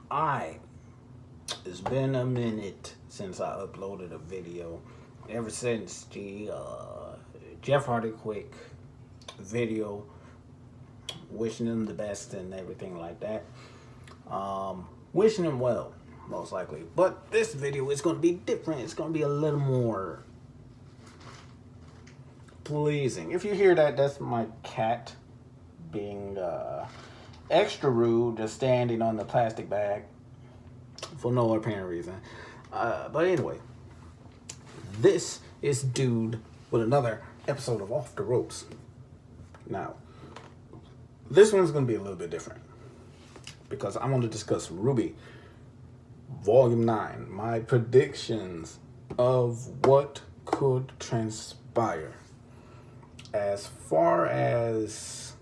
I It's been a minute since I uploaded a video. Ever since the Jeff Hardy Quick video, wishing him the best and everything like that. Wishing him well, most likely. But this video is going to be different. It's going to be a little more pleasing. If you hear that, that's my cat being extra rude, just standing on the plastic bag for no apparent reason. But anyway, this is Dude with another episode of Off the Ropes. Now, this one's going to be a little bit different because I want to discuss RWBY Volume 9, my predictions of what could transpire. As far as,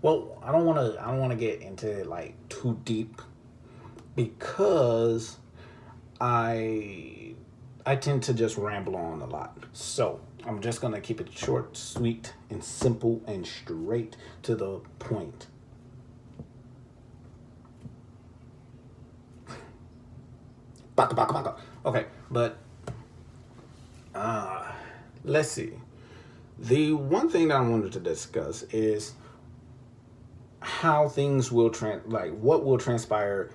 well, I don't want to get into it like too deep because I tend to just ramble on a lot. So I'm just gonna keep it short, sweet, and simple, and straight to the point. Baka. Okay, but let's see. The one thing that I wanted to discuss is how things will what will transpire.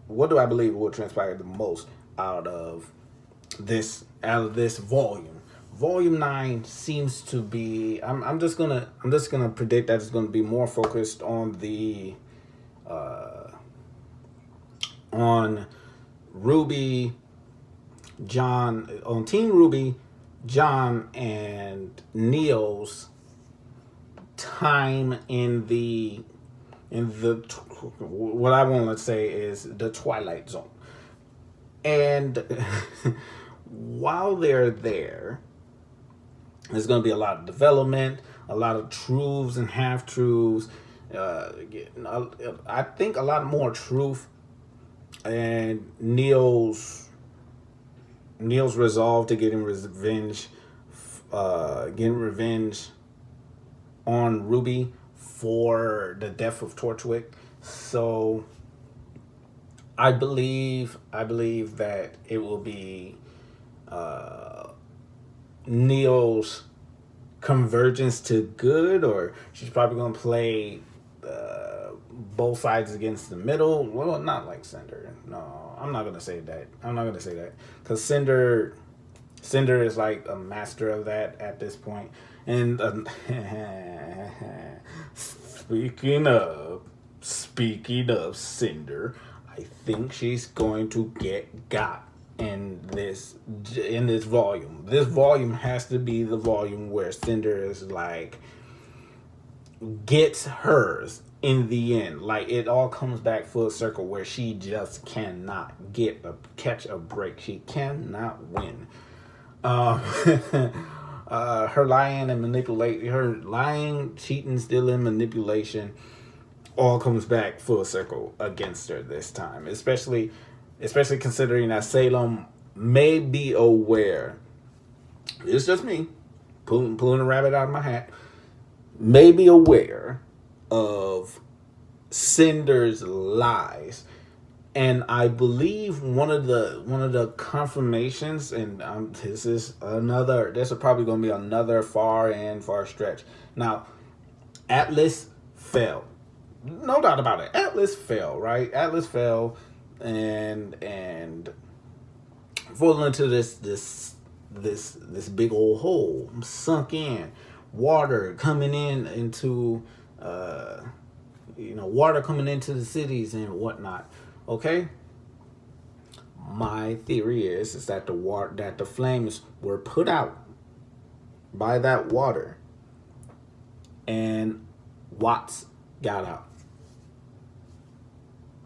What do I believe will transpire the most out of this volume? Volume 9 seems to be. I'm just gonna predict that it's gonna be more focused on the on RWBY, John, on Team RWBY, John, and Neo's time in the what I want to say is the Twilight Zone. And while they're there, there's going to be a lot of development, a lot of truths and half truths. I think a lot more truth, and Neil's resolve to getting revenge on RWBY for the death of Torchwick. So I believe that it will be Neil's convergence to good, or she's probably going to play both sides against the middle. Well, not like Cinder. No, I'm not going to say that. Because Cinder is like a master of that at this point. And speaking of Cinder, I think she's going to got in this volume. This volume has to be the volume where Cinder is like gets hers in the end. Like it all comes back full circle where she just cannot catch a break. She cannot win. Her lying, cheating, stealing, manipulation all comes back full circle against her this time. Especially considering that Salem may be aware. It's just me pulling a rabbit out of my hat. May be aware of Cinder's lies. And I believe one of the confirmations, and this is probably going to be another far stretch. Now, Atlas fell, no doubt about it. Atlas fell, right? Atlas fell, and falling into this big old hole, sunk in, water coming into water coming into the cities and whatnot. Okay, my theory is that the flames were put out by that water, and Watts got out.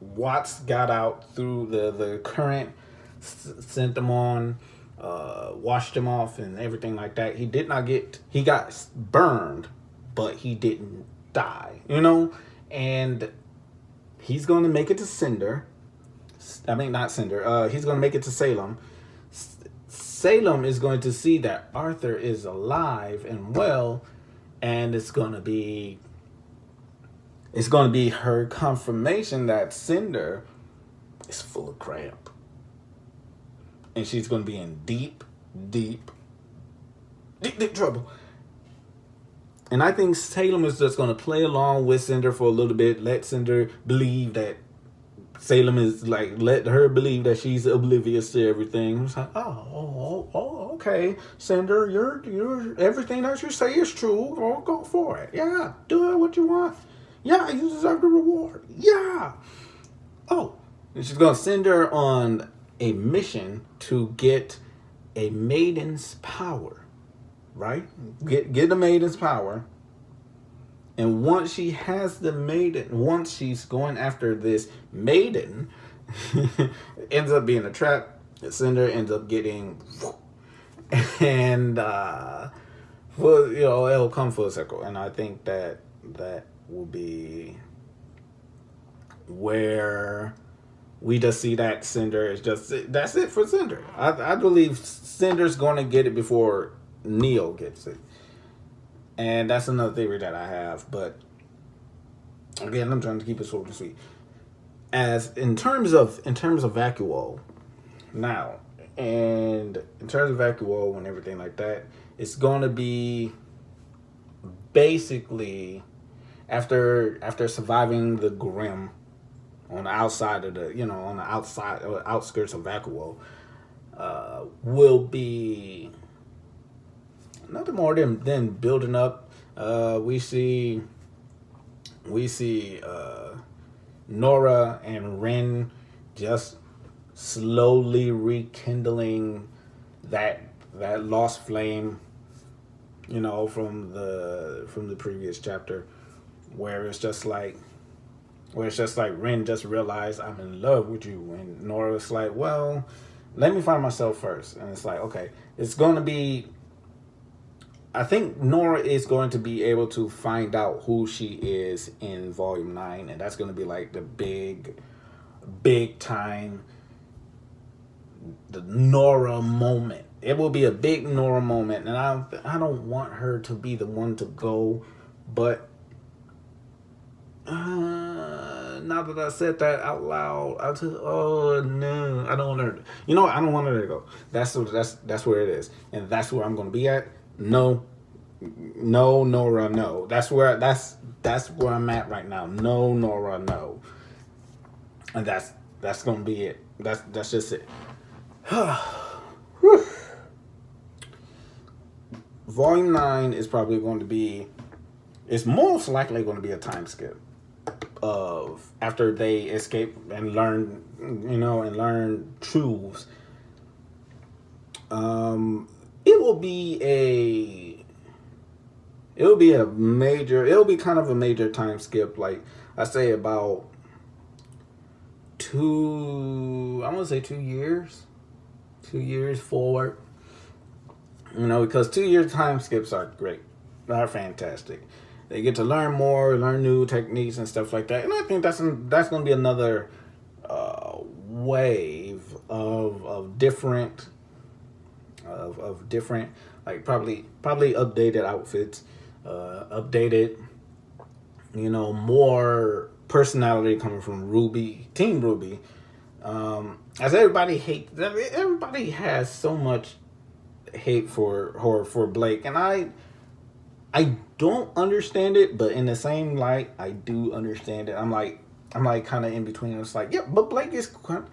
Watts got out through the current, sent them on, washed him off, and everything like that. He got burned, but he didn't die. And he's going to make it to Cinder. I mean, not Cinder. He's going to make it to Salem. Salem is going to see that Arthur is alive and well, and it's going to be her confirmation that Cinder legs full of cramp. And she's going to be in deep, deep trouble. And I think Salem is just going to play along with Cinder for a little bit, let Cinder believe that Salem is like, let her believe that she's oblivious to everything. It's like, okay, Cinder, you're everything that you say is true. Go for it. Yeah, do what you want. Yeah, you deserve the reward. Yeah. Oh, and she's gonna send her on a mission to get a maiden's power. Right? Get a maiden's power. And once she has the maiden, once she's going after this maiden, ends up being a trap. Cinder ends up getting, and well, you know, it'll come full circle. And I think that will be where we just see that Cinder is just, that's it for Cinder. I believe Cinder's going to get it before Neo gets it. And that's another theory that I have. But again, I'm trying to keep it short and sweet. As in terms of Vacuo now, and in terms of Vacuo and everything like that, it's going to be basically after surviving the Grim on the outside of the, on the outside or outskirts of Vacuo, will be nothing more than building up. We see Nora and Ren just slowly rekindling that lost flame, from the previous chapter, where it's just like Ren just realized, I'm in love with you, and Nora's like, well, let me find myself first. And it's like, okay, it's going to be, I think Nora is going to be able to find out who she is in Volume 9, and that's going to be like the big time, the Nora moment. It will be a big Nora moment, and I don't want her to be the one to go, but now that I said that out loud, I just, oh no, I don't want her. I don't want her to go. That's where it is, and that's where I'm going to be at. No, Nora, no. That's where I'm at right now. No, Nora, no. And that's gonna be it. That's just it. Volume 9 is probably going to be. It's most likely going to be a time skip of after they escape and learn, and learn truths. It'll be kind of a major time skip, like I say about 2 years forward, because 2 year time skips are great, are fantastic. They get to learn more, learn new techniques and stuff like that, and I think that's going to be another wave of different like probably updated outfits, updated, more personality coming from Team RWBY. As everybody has so much hate for Blake, and I don't understand it, but in the same light, I do understand it. I'm like kind of in between. It's like, yeah, but Blake is kind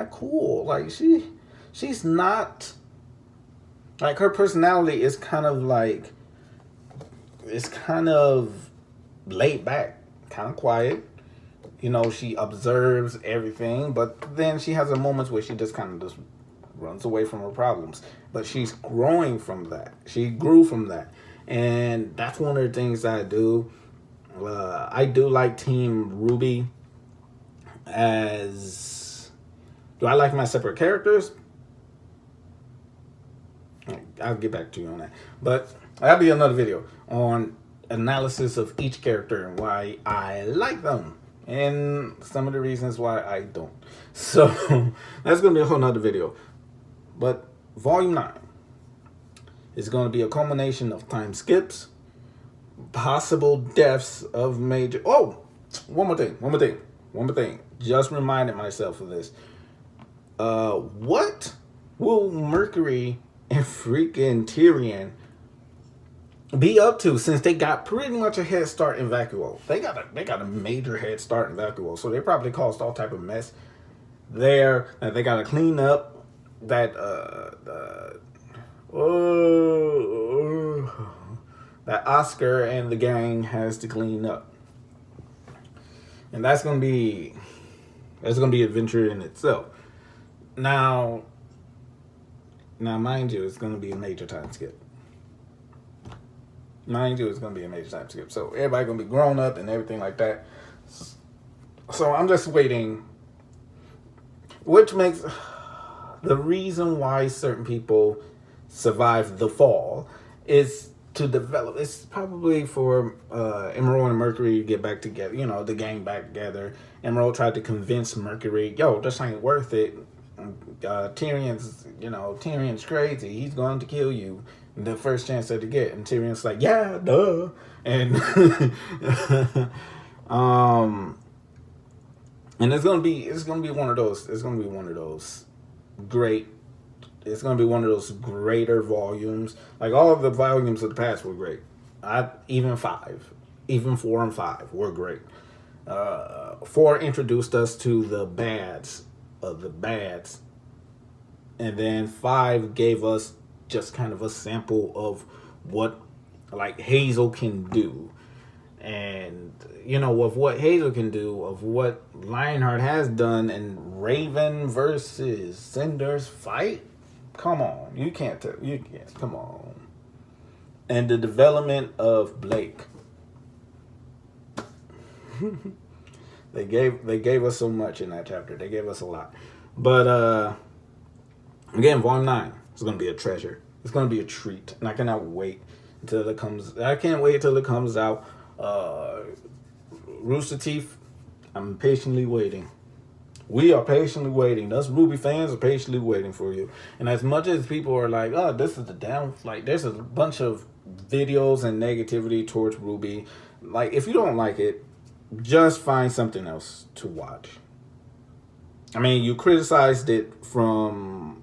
of cool. Like she's not. Like, her personality is kind of like, it's kind of laid back, kind of quiet. She observes everything, but then she has moments where she just kind of just runs away from her problems. But she's growing from that. She grew from that. And that's one of the things I do. I do like Team RWBY as... Do I like my separate characters? I'll get back to you on that. But that'll be another video on analysis of each character and why I like them. And some of the reasons why I don't. So, that's going to be a whole nother video. But Volume 9 is going to be a culmination of time skips, possible deaths of major... Oh! One more thing. One more thing. Just reminded myself of this. What will Mercury and freaking Tyrion be up to, since they got pretty much a head start in Vacuo? They got a major head start in Vacuo, so they probably caused all type of mess there. And they got to clean up that that Oscar and the gang has to clean up, and that's gonna be adventure in itself. Now, mind you, it's gonna be a major time skip. So everybody gonna be grown up and everything like that. So I'm just waiting, which makes the reason why certain people survive the fall is to develop. It's probably for Emerald and Mercury to get back together, the gang back together. Emerald tried to convince Mercury, yo, this ain't worth it. Tyrion's crazy. He's going to kill you the first chance that they get. And Tyrion's like, yeah, duh. And and it's gonna be one of those greater volumes. Like, all of the volumes of the past were great. Even 4 and 5 were great. 4 introduced us to the bads of the bads, and then 5 gave us just kind of a sample of what, like, Hazel can do. And, of what Hazel can do, of what Lionheart has done in Raven versus Cinder's fight. Come on. You can't. Come on. And the development of Blake. They gave us so much in that chapter. They gave us a lot. But, again, Volume 9 is going to be a treasure. It's going to be a treat. And I cannot wait until it comes. I can't wait until it comes out. Rooster Teeth, I'm patiently waiting. We are patiently waiting. Us RWBY fans are patiently waiting for you. And as much as people are like, oh, this is the down, like, there's a bunch of videos and negativity towards RWBY. Like, if you don't like it, just find something else to watch. I mean, you criticized it from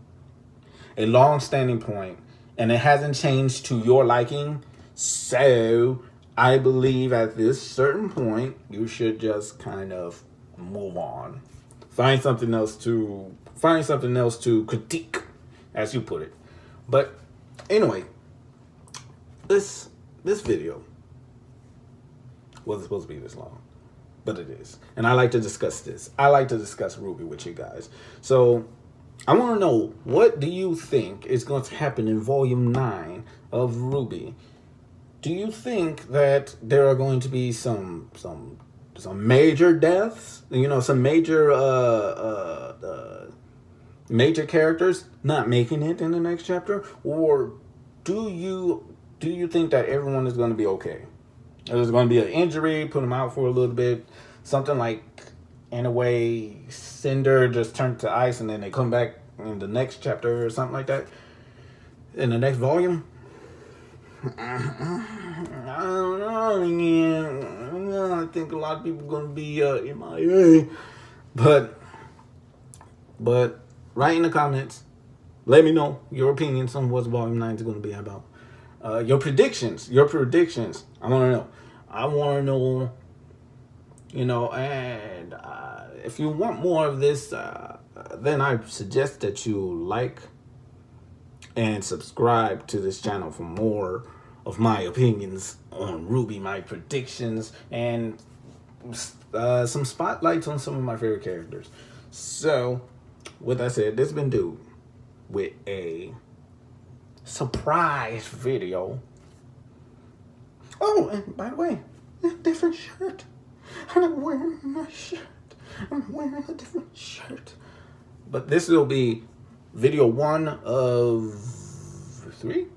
a long-standing point, and it hasn't changed to your liking. So I believe at this certain point, you should just kind of move on. Find something else to critique, as you put it. But anyway, this video wasn't supposed to be this long, but it is. And I like to discuss this. I like to discuss RWBY with you guys. So I want to know, what do you think is going to happen in Volume 9 of RWBY? Do you think that there are going to be some major deaths? Some major characters not making it in the next chapter, or do you think that everyone is going to be okay? There's going to be an injury, put them out for a little bit, something like, in a way, Cinder just turned to ice, and then they come back in the next chapter or something like that, in the next volume. I don't know, man. I think a lot of people are going to be MIA. But write in the comments. Let me know your opinions on what Volume 9 is going to be about. Your predictions. I want to know. And if you want more of this, then I suggest that you like and subscribe to this channel for more of my opinions on RWBY, my predictions, and some spotlights on some of my favorite characters. So, with that said, this has been Dude with a surprise video. Oh, and by the way, a different shirt. I'm not wearing my shirt. I'm wearing a different shirt. But this will be video 1 of 3.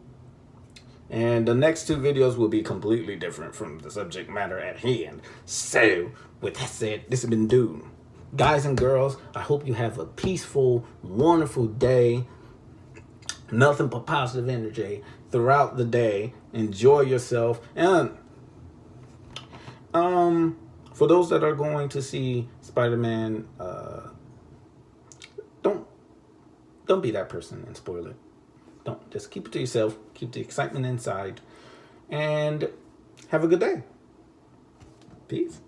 And the next 2 videos will be completely different from the subject matter at hand. So, with that said, this has been Dude. Guys and girls, I hope you have a peaceful, wonderful day. Nothing but positive energy throughout the day. Enjoy yourself. And, For those that are going to see Spider-Man, don't be that person and spoil it. Don't. Just keep it to yourself. Keep the excitement inside. And have a good day. Peace.